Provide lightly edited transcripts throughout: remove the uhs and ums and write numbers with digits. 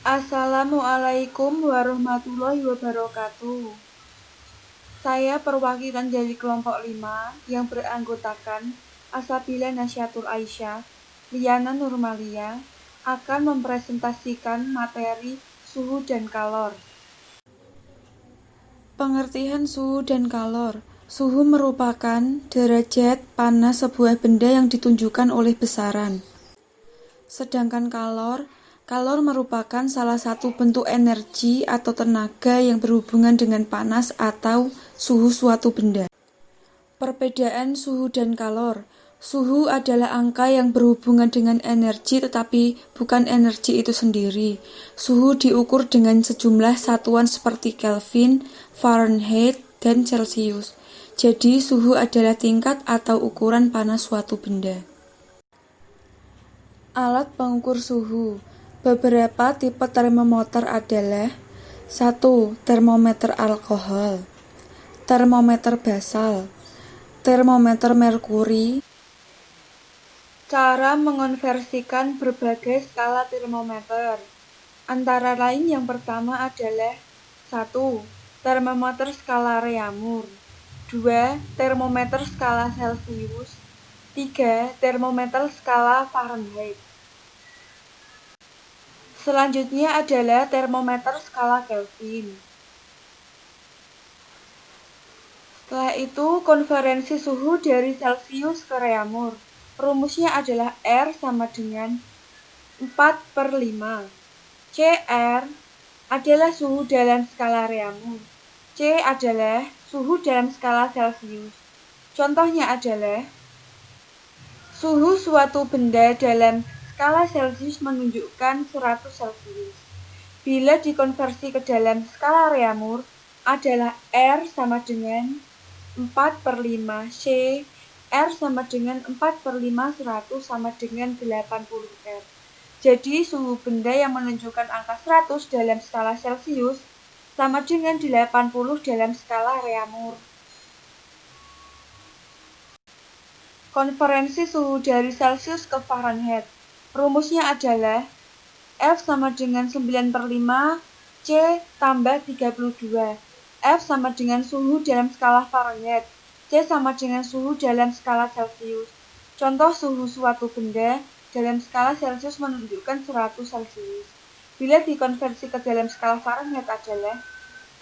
Assalamualaikum warahmatullahi wabarakatuh. Saya perwakilan dari kelompok 5 yang beranggotakan Asabila Nasyatul Aisyah, Liana Nurmalia, akan mempresentasikan materi suhu dan kalor. Pengertian suhu dan kalor. Suhu merupakan derajat panas sebuah benda yang ditunjukkan oleh besaran. Sedangkan kalor merupakan salah satu bentuk energi atau tenaga yang berhubungan dengan panas atau suhu suatu benda. Perbedaan suhu dan kalor. Suhu adalah angka yang berhubungan dengan energi tetapi bukan energi itu sendiri. Suhu diukur dengan sejumlah satuan seperti Kelvin, Fahrenheit, dan Celcius. Jadi suhu adalah tingkat atau ukuran panas suatu benda. Alat pengukur suhu. Beberapa tipe termometer adalah 1. Termometer alkohol, termometer basal, termometer merkuri. Cara mengonversikan berbagai skala termometer. Antara lain yang pertama adalah 1. Termometer skala Reaumur, 2. Termometer skala Celcius, 3. Termometer skala Fahrenheit. Selanjutnya adalah termometer skala Kelvin. Setelah itu, konferensi suhu dari Celcius ke Reaumur. Rumusnya adalah R sama dengan 4/5. CR adalah suhu dalam skala Reaumur. C adalah suhu dalam skala Celcius. Contohnya adalah suhu suatu benda dalam skala Celcius menunjukkan 100 Celcius. Bila dikonversi ke dalam skala Reaumur adalah R sama dengan 4/5 C. R sama dengan 4/5 100 sama dengan 80 R. Jadi suhu benda yang menunjukkan angka 100 dalam skala Celcius sama dengan 80 dalam skala Reaumur. Konferensi suhu dari Celcius ke Fahrenheit. Rumusnya adalah F sama dengan 9/5 C tambah 32. F sama dengan suhu dalam skala Fahrenheit. C sama dengan suhu dalam skala Celcius. Contoh suhu suatu benda dalam skala Celcius menunjukkan 100 Celcius. Bila dikonversi ke dalam skala Fahrenheit adalah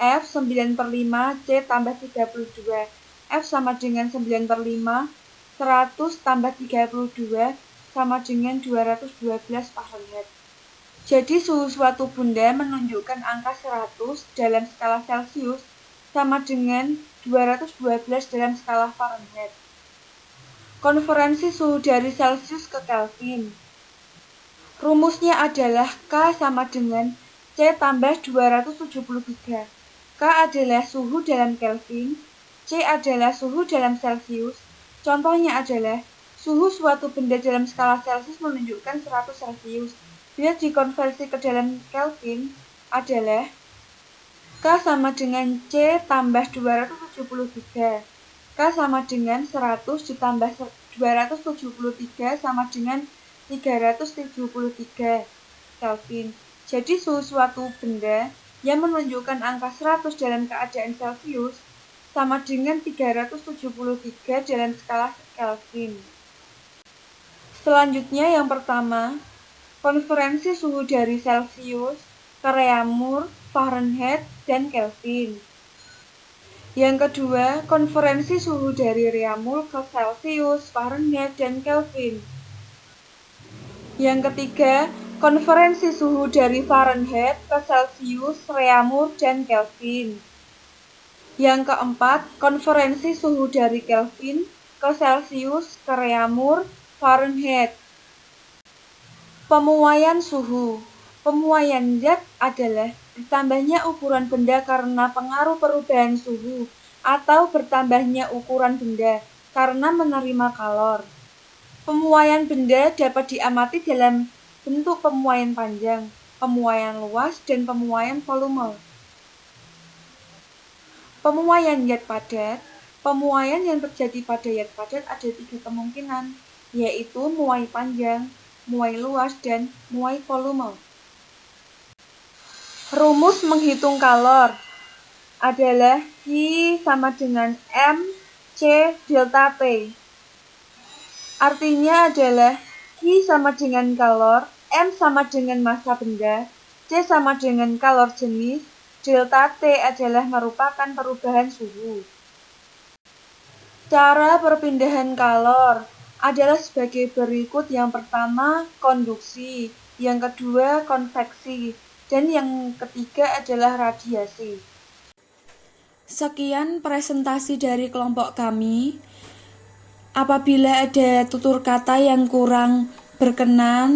F 9/5 C tambah 32. F sama dengan 9/5 100 tambah 32 sama dengan 212 Fahrenheit. Jadi suhu suatu benda menunjukkan angka 100 dalam skala Celcius sama dengan 212 dalam skala Fahrenheit. Konferensi suhu dari Celcius ke Kelvin. Rumusnya adalah K sama dengan C tambah 273. K adalah suhu dalam Kelvin, C adalah suhu dalam Celcius. Contohnya adalah suhu suatu benda dalam skala Celcius menunjukkan 100 Celcius. Bila dikonversi ke dalam Kelvin adalah K sama dengan C tambah 273. K sama dengan 100 ditambah 273 sama dengan 373 Kelvin. Jadi suhu suatu benda yang menunjukkan angka 100 dalam keadaan Celcius sama dengan 373 dalam skala Kelvin. Selanjutnya yang pertama, konferensi suhu dari Celcius ke Reaumur, Fahrenheit, dan Kelvin. Yang kedua, konferensi suhu dari Reaumur ke Celcius, Fahrenheit, dan Kelvin. Yang ketiga, konferensi suhu dari Fahrenheit ke Celcius, Reaumur, dan Kelvin. Yang keempat, konferensi suhu dari Kelvin ke Celcius, ke Reaumur, Fahrenheit. Pemuaian suhu. Pemuaian zat adalah bertambahnya ukuran benda karena pengaruh perubahan suhu atau bertambahnya ukuran benda karena menerima kalor. Pemuaian benda dapat diamati dalam bentuk pemuaian panjang, pemuaian luas, dan pemuaian volume. Pemuaian zat padat. Pemuaian yang terjadi pada zat padat ada 3 kemungkinan, yaitu muai panjang, muai luas, dan muai volume. Rumus menghitung kalor adalah Q sama dengan M C delta T. Artinya adalah Q sama dengan kalor, M sama dengan massa benda, C sama dengan kalor jenis, delta T adalah merupakan perubahan suhu. Cara perpindahan kalor adalah sebagai berikut. Yang pertama, konduksi, yang kedua, konveksi, dan yang ketiga adalah radiasi. Sekian presentasi dari kelompok kami. Apabila ada tutur kata yang kurang berkenan,